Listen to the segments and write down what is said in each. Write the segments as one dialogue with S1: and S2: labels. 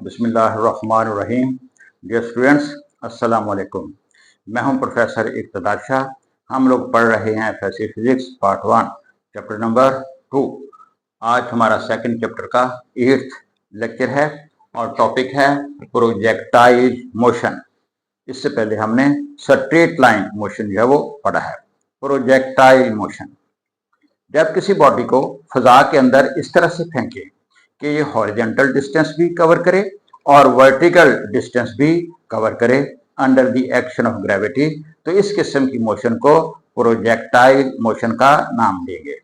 S1: बिस्मिल्लाहिर्रहमानिर्रहीम। Dear students, अस्सलाम वालेकुम। मैं हूं प्रोफेसर इक़्तिदार शाह। हम लोग पढ़ रहे हैं FSc physics part 1 chapter number 2। आज हमारा सेकंड चैप्टर का 8th लेक्चर है और टॉपिक है प्रोजेक्टाइल मोशन। इससे पहले हमने स्ट्रेट लाइन मोशन जो है वो पढ़ा है। प्रोजेक्टाइल मोशन, जब किसी बॉडी को फजा के अंदर इस तरह से फेंके कि ये हॉरिजॉन्टल डिस्टेंस भी कवर करे और वर्टिकल डिस्टेंस भी कवर करे under the action of gravity, तो इस किस्म की मोशन को प्रोजेक्टाइल मोशन का नाम देंगे।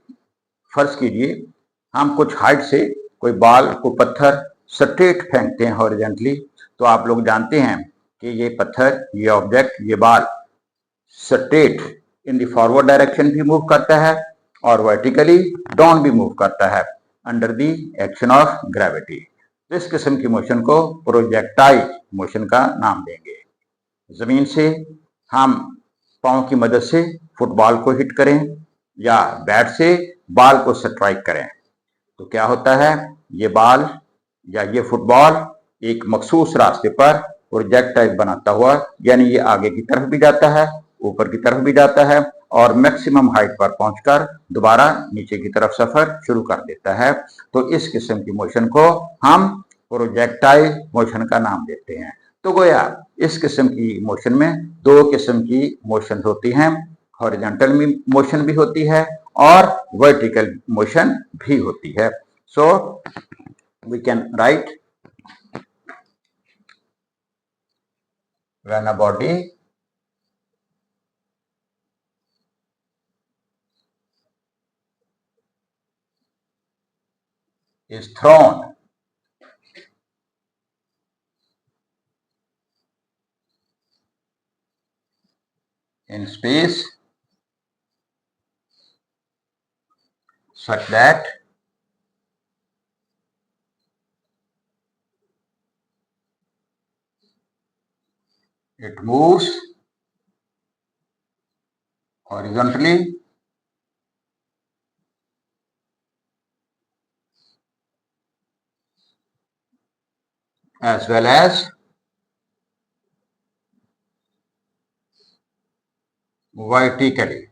S1: फर्ज कीजिए हम कुछ हाइट से कोई बाल को पत्थर स्ट्रेट फेंकते हैं हॉरिजॉन्टली, तो आप लोग जानते हैं कि ये पत्थर, ये ऑब्जेक्ट, ये बाल straight in the forward direction भी मूव करता है और वर्टिकली डाउन भी मूव करता है under the action of gravity. तो इस किस्म की मोशन को प्रोजेक्टाइल मोशन का नाम देंगे। जमीन से हम पांव की मदद से फुटबॉल को हिट करें या बैट से बॉल को स्ट्राइक करें, तो क्या होता है, ये बॉल या ये फुटबॉल एक मखसूस रास्ते पर प्रोजेक्टाइल बनाता हुआ, यानी ये आगे की तरफ भी जाता है, ऊपर की तरफ भी जाता है और मैक्सिमम हाइट पर पहुंचकर दोबारा नीचे की तरफ सफर शुरू कर देता है। तो इस किस्म की मोशन को हम प्रोजेक्टाइल मोशन का नाम देते हैं। तो गोया इस किस्म की मोशन में दो किस्म की मोशन होती हैं, हॉरिजॉन्टल मोशन भी होती है और वर्टिकल मोशन भी होती है। So we can write when a body is thrown in space such that it moves horizontally as well as vertically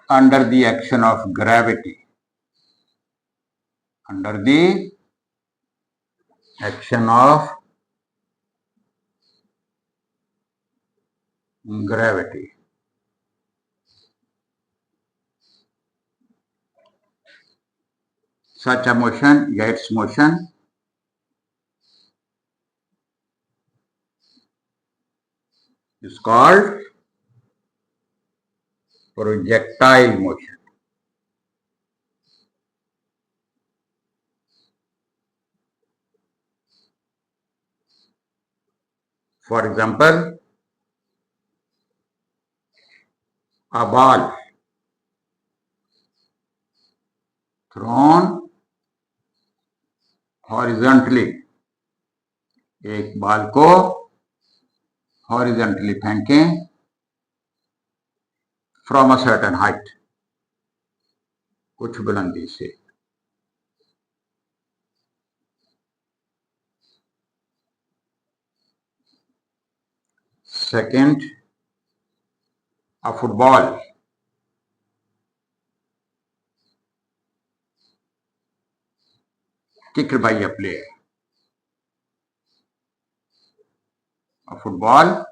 S1: under the action of gravity. Under the action of gravity. Such a motion, या its motion, is called projectile motion. For example, a ball thrown horizontally, एक ball को horizontally फेंकें from a certain height, कुछ बुलंदी से। Second, a football kicked by a player. A football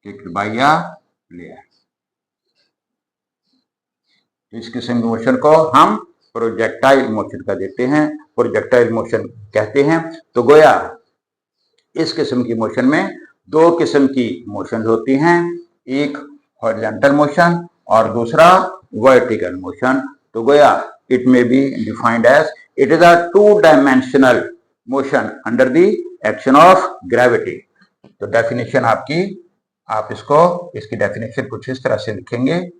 S1: kicked by a player. इस किस्म की motion को हम प्रोजेक्टाइल मोशन का देते हैं, प्रोजेक्टाइल मोशन कहते हैं। तो गोया इस किस्म की मोशन में दो किस्म की मोशन होती हैं, एक हॉरिजॉन्टल मोशन और दूसरा वर्टिकल मोशन। तो गोया it may be defined as it is a two dimensional motion under the action of gravity. तो डेफिनेशन आपकी, आप इसकी डेफिनेशन कुछ इस तरह से लिखेंगे,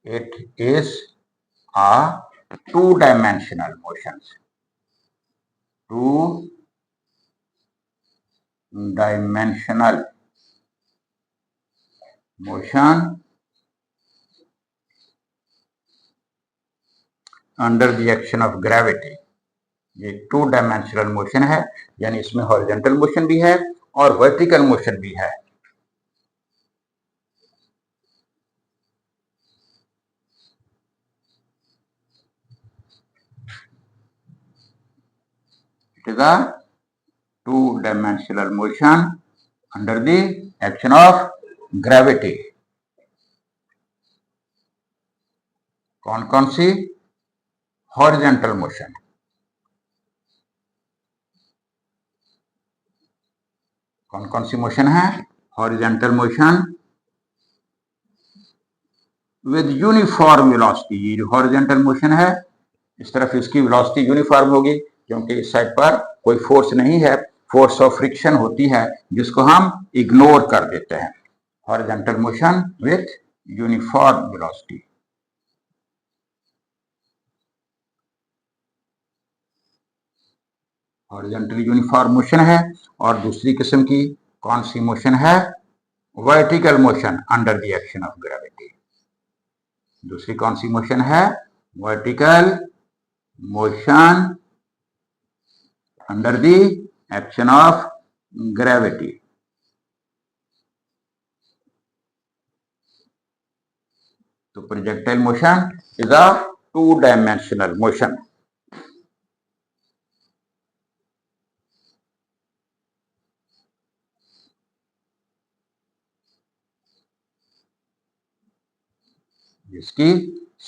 S1: it is a two-dimensional motion. Two-dimensional motion under the action of gravity. ये 2 डायमेंशनल मोशन है, यानी इसमें हॉरिजॉन्टल मोशन भी है और वर्टिकल मोशन भी है। It is a 2-dimensional motion under the action of gravity। कौन कौन सी? Horizontal motion. कौन कौन सी मोशन है? Horizontal motion with uniform velocity. ये जो हॉरिजॉन्टल मोशन है, इस तरफ इसकी वेलोसिटी यूनिफॉर्म होगी, क्योंकि इस साइड पर कोई फोर्स नहीं है, फोर्स ऑफ फ्रिक्शन होती है, जिसको हम इग्नोर कर देते हैं। Horizontal motion with uniform velocity. Horizontal uniform motion है। और दूसरी किस्म की कौन सी मोशन है? Vertical motion under the action of gravity. दूसरी कौन सी मोशन है? Vertical motion under the action of gravity. तो projectile motion is a two dimensional motion. इसकी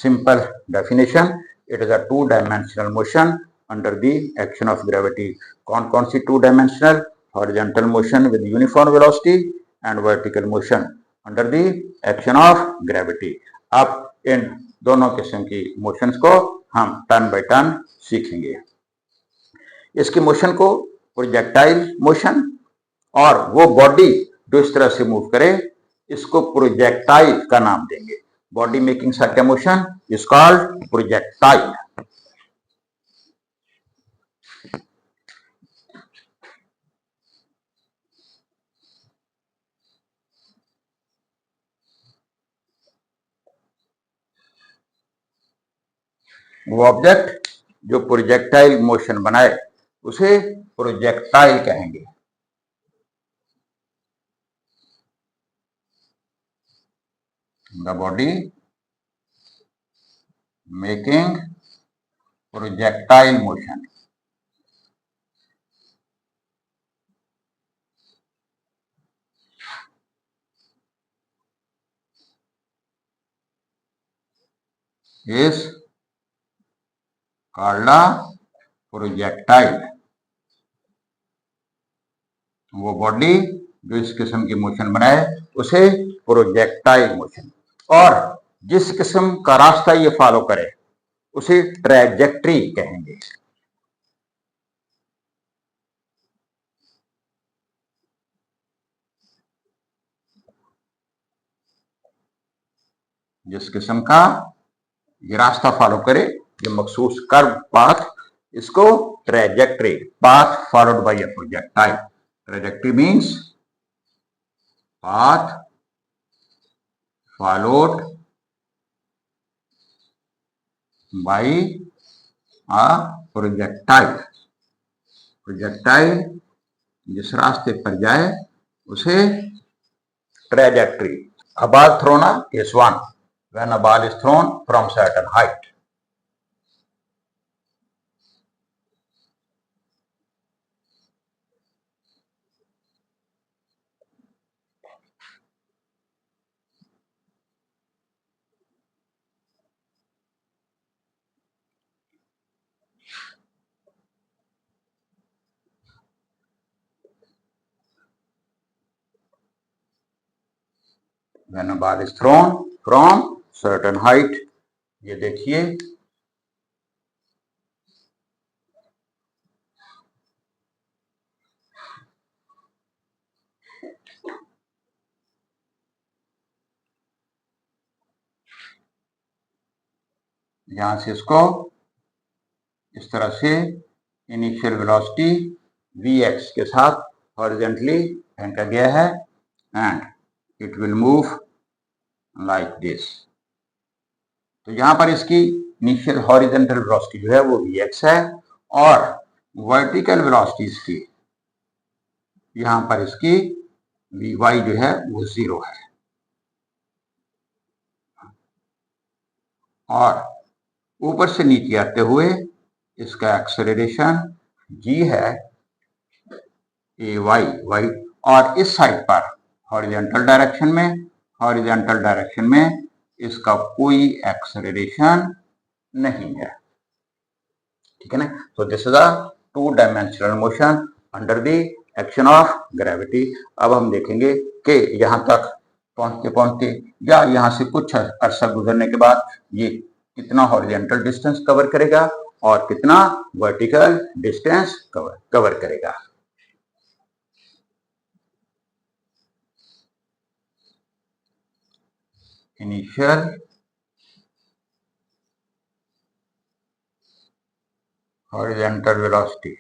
S1: simple definition, it is a two dimensional motion under the action of gravity. कौन कौन सी two dimensional? Horizontal motion with uniform velocity and vertical motion under the action of gravity. अब इन दोनों किस्म की motions को हम टर्न बाय टर्न सीखेंगे। इसके मोशन को प्रोजेक्टाइल मोशन, और वो बॉडी जो इस तरह से मूव करे, इसको प्रोजेक्टाइल का नाम देंगे। Body making such A motion is called projectile. वो ऑब्जेक्ट जो प्रोजेक्टाइल मोशन बनाए उसे प्रोजेक्टाइल कहेंगे। The body making projectile motion is called a projectile. वो बॉडी जो इस किस्म की मोशन बनाए उसे प्रोजेक्टाइल मोशन, और जिस किस्म का रास्ता ये फॉलो करे उसे ट्रैजेक्टरी कहेंगे। जिस किस्म का ये रास्ता फॉलो करे, ये मखसूस कर्व पाथ, इसको trajectory, path followed by A projectile. Trajectory means path followed by a projectile। Projectile जिस रास्ते पर जाए उसे trajectory. A ball thrown is one when a ball is thrown from certain height। When a ball is thrown from certain height। ये देखिए, यहां से इसको इस तरह से इनिशियल वेलोसिटी vx के साथ हॉरिजॉन्टली फेंका गया है, and it will move like this. तो यहां पर इसकी इनिशियल हॉरिजॉन्टल वेलोसिटी जो है वो vx है और वर्टिकल वेलोसिटी इसकी यहां पर इसकी vy जो है वो 0 है और ऊपर से नीचे आते हुए इसका एक्सेलरेशन g है ay और इस साइड पर हॉरिजॉन्टल डायरेक्शन में इसका कोई एक्सेलरेशन नहीं है। ठीक है ना। So this is a 2 dimensional motion under the action of gravity. अब हम देखेंगे कि यहां तक पहुंचते पहुंचते या यहां से कुछ अरसा गुजरने के बाद ये कितना हॉरिजॉन्टल डिस्टेंस कवर करेगा और कितना वर्टिकल डिस्टेंस कवर करेगा। Initial horizontal velocity,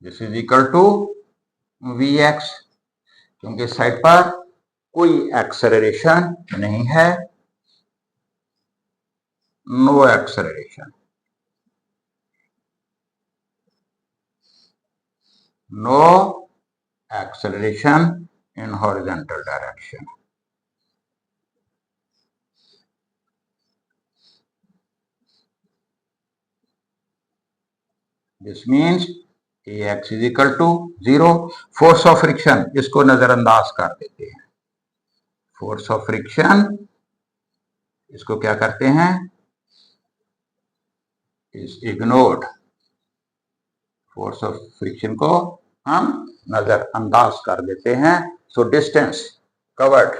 S1: this is equal to vx, क्योंकि साइड पर कोई एक्सेलरेशन नहीं है, no acceleration, no acceleration in horizontal direction. This means ax is equal to 0। Force of friction इसको नजरअंदाज कर देते हैं। फोर्स ऑफ फ्रिक्शन इसको क्या करते हैं, is ignored. Force of friction को हम नजरअंदाज कर देते हैं। So distance covered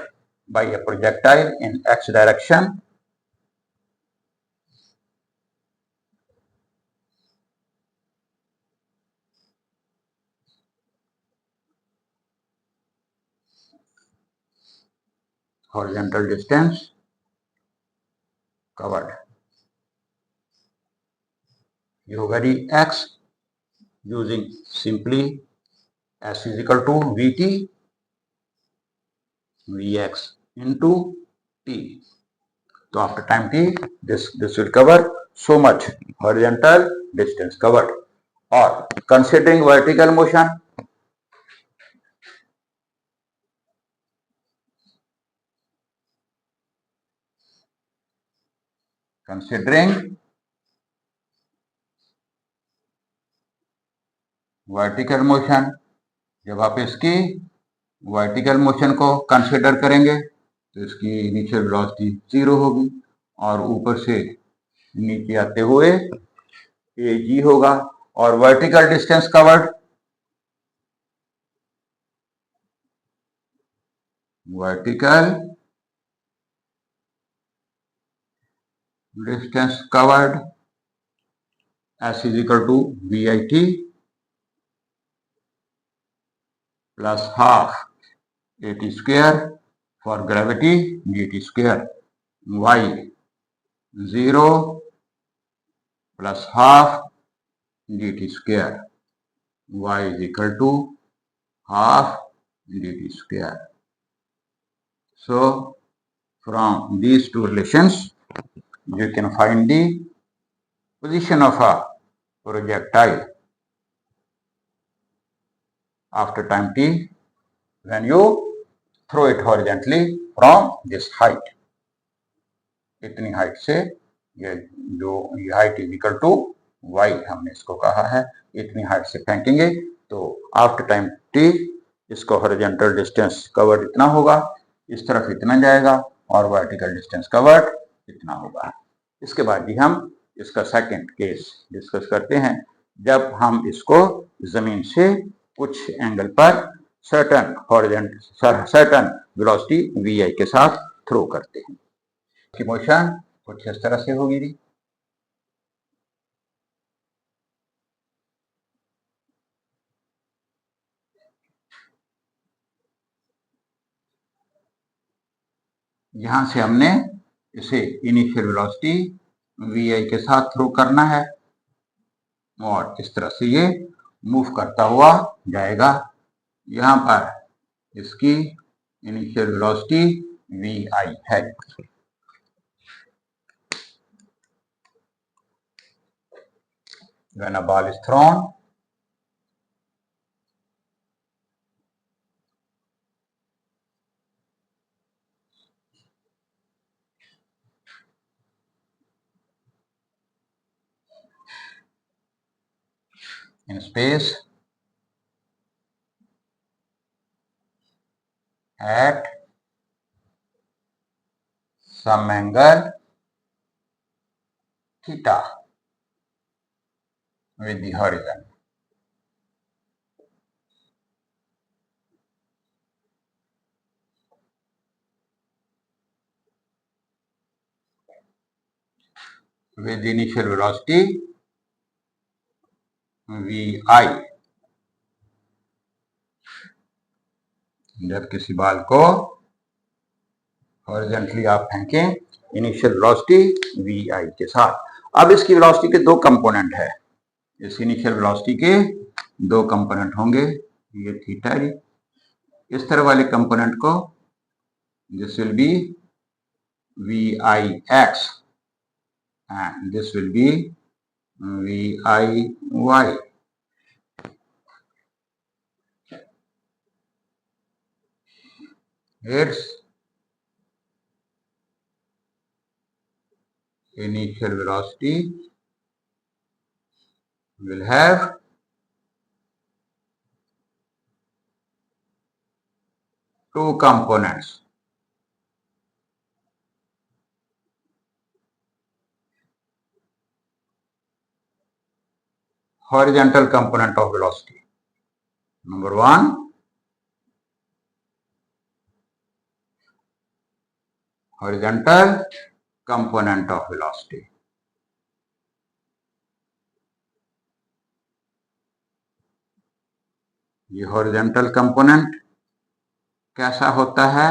S1: by a projectile in x direction horizontal distance covered, you vary x using simply s is equal to vt vx into t. So after time t this will cover so much horizontal distance covered. Or considering vertical motion, considering vertical motion, जब आप इसकी vertical motion को consider करेंगे तो इसकी initial velocity 0 होगी और ऊपर से नीचे आते हुए ag होगा और vertical distance covered, vertical distance covered s is equal to vit plus half at square for gravity dt square, y 0 plus half dt square, y is equal to half dt square. So from these two relations you can find the position of a projectile after time t when you throw it horizontally from this height. इतनी height से ये जो ये height is equal to y हमने इसको कहा है, इतनी हाइट से फेंकेंगे तो आफ्टर टाइम t इसको हॉरिजॉन्टल डिस्टेंस कवर्ड इतना होगा, इस तरफ इतना जाएगा और वर्टिकल डिस्टेंस कवर्ड इतना होगा। इसके बाद भी हम इसका सेकंड केस डिस्कस करते हैं जब हम इसको जमीन से कुछ एंगल पर सर्टन वेलोसिटी vi के साथ थ्रो करते हैं। की मोशन कुछ इस तरह से होगी जी। यहां से हमने इसे इनिशियल वेलोसिटी vi के साथ थ्रो करना है और इस तरह से ये मूव करता हुआ जाएगा। यहाँ पर इसकी इनिशियल वेलोसिटी vi है। When a ball is thrown, in space at some angle theta with the horizon. With the initial velocity vi, जब किसी बॉल को हॉरिजॉन्टली आप फेंकें इनिशियल वेलोसिटी vi के साथ। अब इसकी वेलोसिटी के दो कंपोनेंट है, इस इनिशियल वेलोसिटी के दो कंपोनेंट होंगे, ये थीटा जी, इस तरह वाले कंपोनेंट को this will B vix and this will be viy. Its initial velocity will have two components. Horizontal component of velocity. Number one, horizontal component of velocity. ये horizontal component कैसा होता है,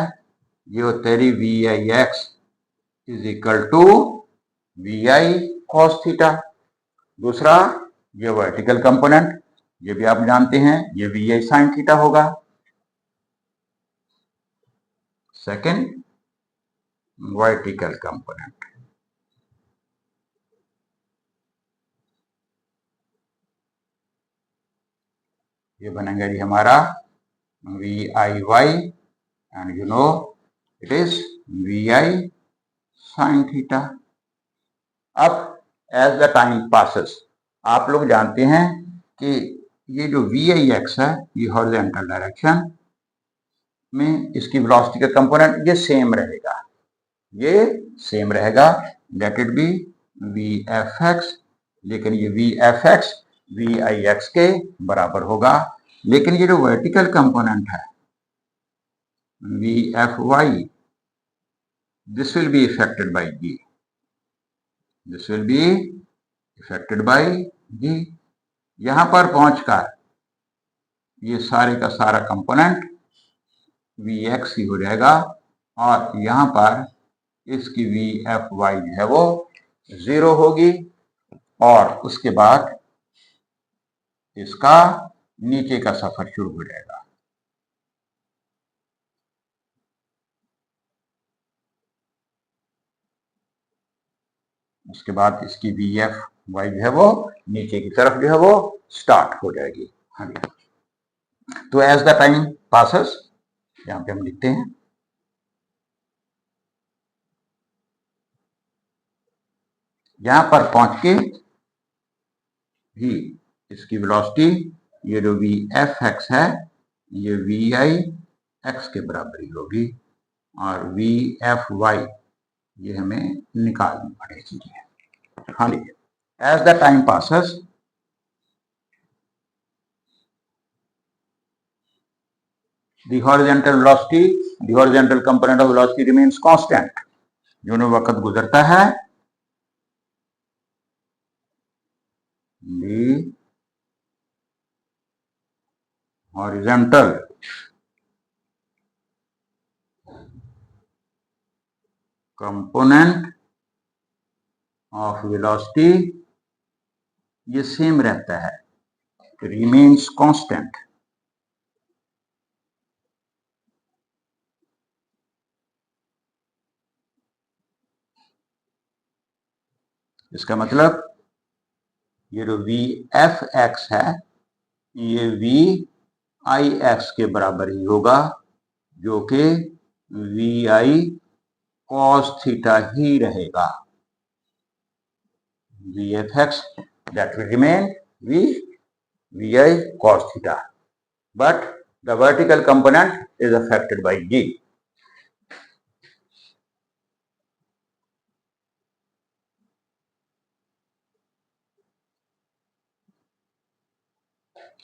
S1: ये होता है vix is equal to vi cos theta. दूसरा ये vertical component, ये भी आप जानते हैं, ये vi sin थीटा होगा। सेकंड वर्टिकल कंपोनेंट, ये बनेगा जी हमारा viy and you know it is vi sin theta. अब एज द टाइम पासेस आप लोग जानते हैं कि ये जो vix है ये हॉरिजॉन्टल डायरेक्शन में इसकी वेलोसिटी का कंपोनेंट ये सेम रहेगा, ये सेम रहेगा, लेट इट बी vfx, लेकिन ये vfx vix के बराबर होगा। लेकिन ये जो वर्टिकल कंपोनेंट है vfy, this will be affected by g, this will be affected by g। यहां पर पहुंचकर ये सारे का सारा कंपोनेंट vx ही हो जाएगा और यहां पर इसकी vfy जो है वो 0 होगी और उसके बाद इसका नीचे का सफर शुरू हो जाएगा। उसके बाद इसकी vfy जो है वो नीचे की तरफ जो है वो स्टार्ट हो जाएगी। हाँ जी, तो एज द टाइम पासेस यहां पे हम लिखते हैं यहां पर पहुंच के भी इसकी वेलोसिटी ये जो vfx है ये vix के बराबर ही होगी और vfy ये हमें निकालनी पड़ेगी। हाँ जी, as the time passes the horizontal velocity, the horizontal component of velocity remains constant। जो न वक्त गुजरता है the horizontal component of velocity ये सेम रहता है, remains constant। इसका मतलब ये जो वी एफ एक्स है ये वी आई एक्स के बराबर ही होगा, जो कि वी आई कॉस थीटा ही रहेगा। We F x that will remain vi cos theta, but the vertical component is affected by g.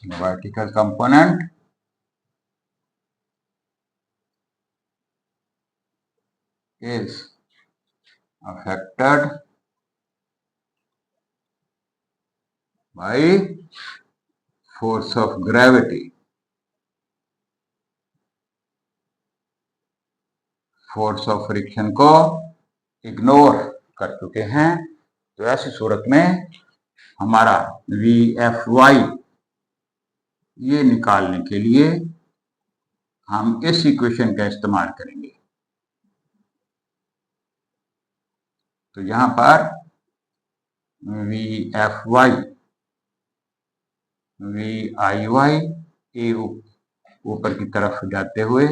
S1: The vertical component is affected by force of gravity. Force of friction को ignore कर चुके हैं, तो ऐसी सूरत में हमारा we F Y ये निकालने के लिए हम इस इक्वेशन का इस्तेमाल करेंगे। तो यहां पर V F Y V I Y A ऊपर की तरफ जाते हुए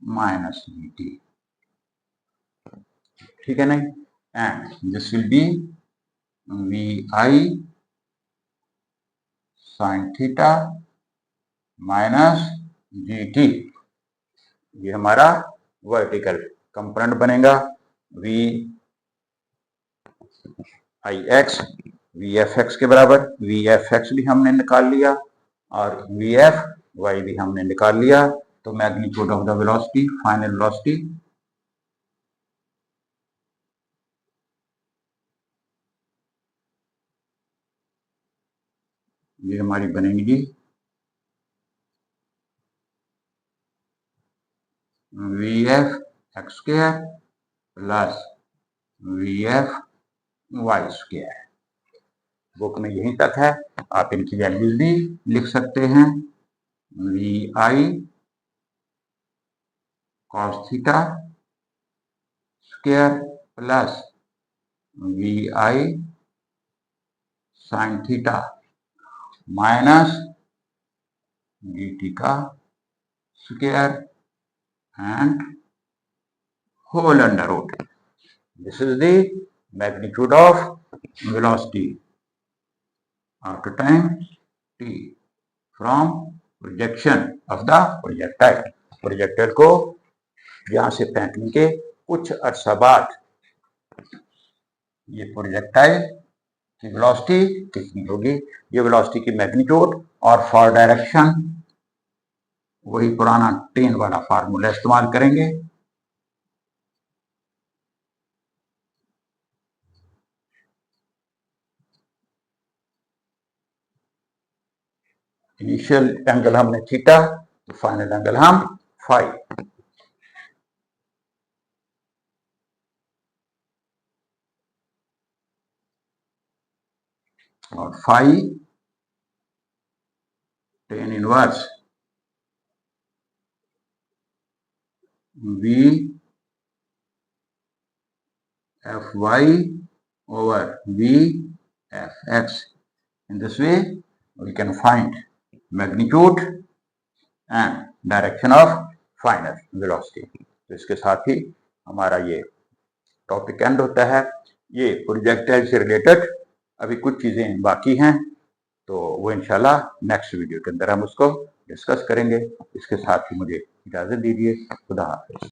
S1: माइनस वी टी, ठीक है नहीं, and this will be V I sine theta minus G T. ये हमारा वर्टिकल कंपोनेंट बनेगा। V I X V F X के बराबर, वी एफ एक्स भी हमने निकाल लिया और वी एफ वाई भी हमने निकाल लिया। तो magnitude of the velocity, final velocity ये हमारी बनेगी जी V F X square plus V F Y square. Book में यहीं तक है, आप इनकी वैल्यूज भी लिख सकते हैं। V I cos theta square plus V I sine theta minus G T का square and whole under root. This is the magnitude of velocity after time t from projection of the projectile. Projectile को यहां से फेंकने के कुछ अर्सा बाद ये projectile की वेलोसिटी कितनी होगी, ये वेलोसिटी की मैग्नीट्यूड और फॉर डायरेक्शन वही पुराना टेन वाला फार्मूला इस्तेमाल करेंगे। इनिशियल एंगल हमने थीटा, तो फाइनल एंगल हम फाई। और phi tan inverse V F Y over v f x. In this way we can find magnitude and direction of final velocity. तो इसके साथ ही हमारा ये टॉपिक एंड होता है। ये प्रोजेक्टाइल से रिलेटेड अभी कुछ चीजें बाकी हैं, तो वो इंशाल्लाह नेक्स्ट वीडियो के अंदर हम उसको डिस्कस करेंगे। इसके साथ ही मुझे इजाजत दीजिए। खुदा हाफिज।